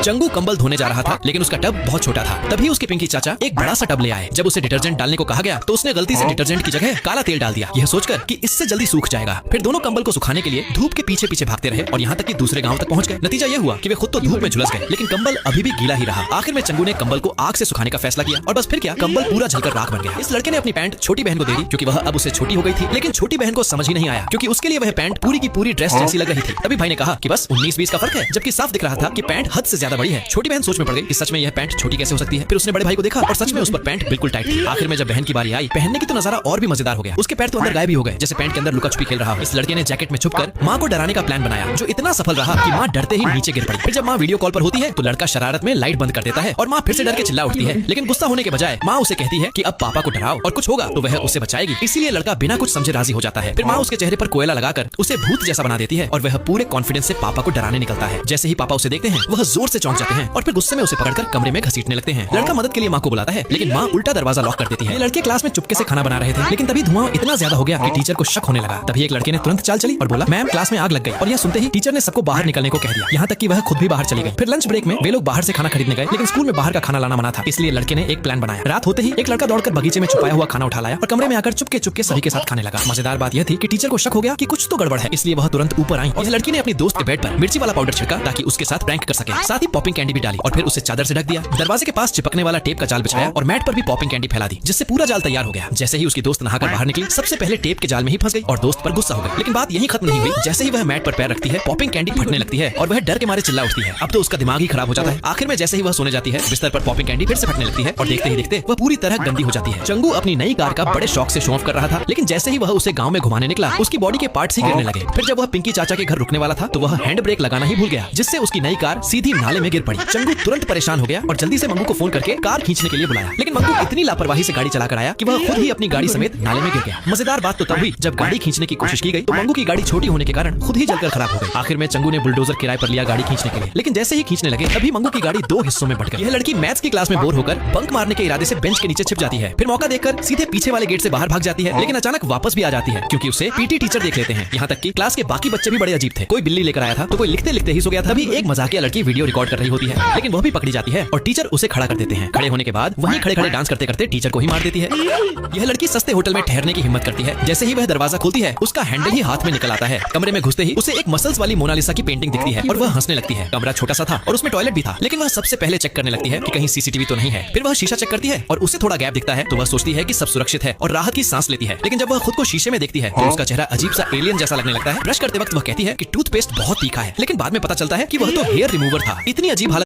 चंगू कंबल धोने जा रहा था, लेकिन उसका टब बहुत छोटा था। तभी उसके पिंकी चाचा एक बड़ा सा टब ले आए। जब उसे डिटर्जेंट डालने को कहा गया तो उसने गलती से डिटर्जेंट की जगह काला तेल डाल दिया, यह सोचकर कि इससे जल्दी सूख जाएगा। फिर दोनों कंबल को सुखाने के लिए धूप के पीछे पीछे भागते रहे और यहाँ तक कि दूसरे गांव तक पहुंच गए। नतीजा यह हुआ कि वे खुद तो धूप में झुलस गए, लेकिन कंबल अभी भी गीला ही रहा। आखिर में चंगू ने कंबल को आग से सुखाने का फैसला किया और बस फिर क्या, कंबल पूरा जलकर राख बन गया। इस लड़के ने अपनी पैंट छोटी बहन को दे दी, क्योंकि वह अब उससे छोटी हो गई थी। लेकिन छोटी बहन को समझ ही नहीं आया, क्योंकि उसके लिए वह पैंट पूरी की पूरी ड्रेस जैसी लग रही थी। तभी भाई ने कहा कि बस 19-20 का फर्क है, जबकि साफ दिख रहा था कि पैंट हद से ज्यादा बड़ी है। छोटी बहन सोच में पड़ गई कि सच में यह पैंट छोटी कैसे हो सकती है। फिर उसने बड़े भाई को देखा और सच में उस पर पैंट बिल्कुल टाइट थी। आखिर में जब बहन की बारी आई पहनने की तो नजारा और भी मजेदार हो गया। उसके पैर तो अंदर गायब ही हो गए, जैसे पैंट के अंदर लुका छुपी खेल रहा हो। इस लड़के ने जैकेट में छुपकर माँ को डराने का प्लान बनाया, जो इतना सफल रहा कि माँ डरते ही नीचे गिर पड़ी। फिर जब माँ वीडियो कॉल पर होती है तो लड़का शरारत में लाइट बंद कर देता है और माँ फिर से डर के चिल्ला उठती है। लेकिन गुस्सा होने के बजाय माँ उसे कहती है कि अब पापा को डराओ और कुछ होगा तो वह उसे बचाएगी। इसीलिए लड़का बिना कुछ समझे राजी हो जाता है। फिर माँ उसके चेहरे पर कोयला लगाकर उसे भूत जैसा बना देती है और वह पूरे कॉन्फिडेंस से पापा को डराने निकलता है। जैसे ही पापा उसे देखते हैं वह जोर से चौंक जाते हैं और फिर गुस्से में उसे पकड़कर कमरे में घसीटने लगते हैं। लड़का मदद के लिए माँ को बुलाता है, लेकिन माँ उल्टा दरवाजा लॉक कर देती है। लड़के क्लास में चुपके से खाना बना रहे थे, लेकिन तभी धुआं इतना ज्यादा हो गया कि टीचर को शक होने लगा। तभी एक लड़के ने तुरंत चाल चली और बोला, मैम क्लास में आग लग गई। और यह सुनते ही टीचर ने सबको बाहर निकलने को कह दिया, यहाँ तक कि वह खुद भी बाहर चली गई। फिर लंच ब्रेक में वे लोग बाहर से खाना खरीदने गए, लेकिन स्कूल में बाहर का खाना लाना मना था। इसलिए लड़के ने एक प्लान बनाया। रात होते ही एक लड़का दौड़कर बगीचे में छुपाया हुआ खाना उठा लाया और कमरे में आकर चुपके चुपके सभी के साथ खाने लगा। मजेदार बात यह थी कि टीचर को शक हो गया कि कुछ तो गड़बड़ है, इसलिए वह तुरंत ऊपर आई और लड़की ने अपनी दोस्त के बेड पर मिर्ची वाला पाउडर छिड़का ताकि उसके साथ प्रैंक कर सके। साथ ही पॉपिंग कैंडी भी डाली और फिर उसे चादर से ढक दिया। दरवाजे के पास चिपकने वाला टेप का जाल बिछाया और मैट पर भी पॉपिंग कैंडी फैला दी, जिससे पूरा जाल तैयार हो गया। जैसे ही उसकी दोस्त नहाकर बाहर निकली, सबसे पहले टेप के जाल में ही फंस गई और दोस्त पर गुस्सा हो गई। लेकिन बात यही खत्म नहीं हुई। जैसे ही वह मैट पर पैर रखती है पॉपिंग कैंडी फटने लगती है और वह डर के मारे चिल्ला उठती है। अब तो उसका दिमाग ही खराब हो जाता है। आखिर में जैसे ही वह सोने जाती है, बिस्तर पर पॉपिंग कैंडी फिर से फटने लगती है और देखते ही देखते वह पूरी तरह गंदी हो जाती है। चंगू अपनी नई कार का बड़े शौक से शो ऑफ कर रहा था, लेकिन जैसे ही वह उसे गांव में घुमाने निकला उसकी बॉडी के पार्ट्स ही गिरने लगे। फिर जब वह पिंकी चाचा के घर रुकने वाला था तो वह हैंड ब्रेक लगाना ही भूल गया, जिससे उसकी नई कार सीधी नाले में गिर पड़ी। चंगू तुरंत परेशान हो गया और जल्दी से मंगू को फोन करके कार खींचने के लिए बुलाया, लेकिन मंगू इतनी लापरवाही से गाड़ी चलाकर आया कि वह खुद ही अपनी गाड़ी समेत नाले में गिर गया। मजेदार बात तो तब हुई जब गाड़ी खींचने की कोशिश की गई तो मंगू की गाड़ी छोटी होने के कारण खुद ही जलकर खराब हो गई। आखिर में चंगू ने बुलडोजर किराए पर लिया गाड़ी खींचने के लिए, लेकिन जैसे ही खींचने लगे तभी मंगू की गाड़ी दो हिस्सों में बंट गई। यह लड़की मैथ्स की क्लास में बोर होकर बंक मारने के इरादे से बेंच के नीचे छिप जाती है। फिर मौका देखकर सीधे पीछे वाले गेट से बाहर भाग जाती है, लेकिन अचानक वापस भी आ जाती है क्योंकि उसे पीटी टीचर देख लेते हैं। यहाँ तक कि क्लास के बाकी बच्चे भी बड़े अजीब थे। कोई बिल्ली लेकर आया था तो कोई लिखते लिखते ही सो गया था। तभी एक मजाकिया लड़की वीडियो रिकॉर्ड कर रही होती है, लेकिन वह भी पकड़ी जाती है और टीचर उसे खड़ा कर देते हैं। खड़े होने के बाद वहीं खड़े खड़े डांस करते करते टीचर को ही मार देती है। यह लड़की सस्ते होटल में ठहरने की हिम्मत करती है। जैसे ही वह दरवाजा खोलती है उसका हैंडल ही हाथ में निकल आता है। कमरे में घुसते ही उसे एक मसल्स वाली मोनालिसा की पेंटिंग दिखती है और वह हंसने लगती है। कमरा छोटा सा था और उसमें टॉयलेट भी था, लेकिन वह सबसे पहले चेक करने लगती है कि कहीं सीसीटीवी तो नहीं है। फिर वह शीशा चेक करती है और उसे थोड़ा गैप दिखता है तो वह सोचती है कि सब सुरक्षित है और राहत की सांस लेती है। लेकिन जब वह खुद को शीशे में देखती है तो उसका चेहरा अजीब सा एलियन जैसा लगने लगता है। ब्रश करते वक्त वह कहती है कि टूथपेस्ट बहुत तीखा है, लेकिन बाद में पता चलता है कि वह तो हेयर रिमूवर था। इतनी अजीब हालत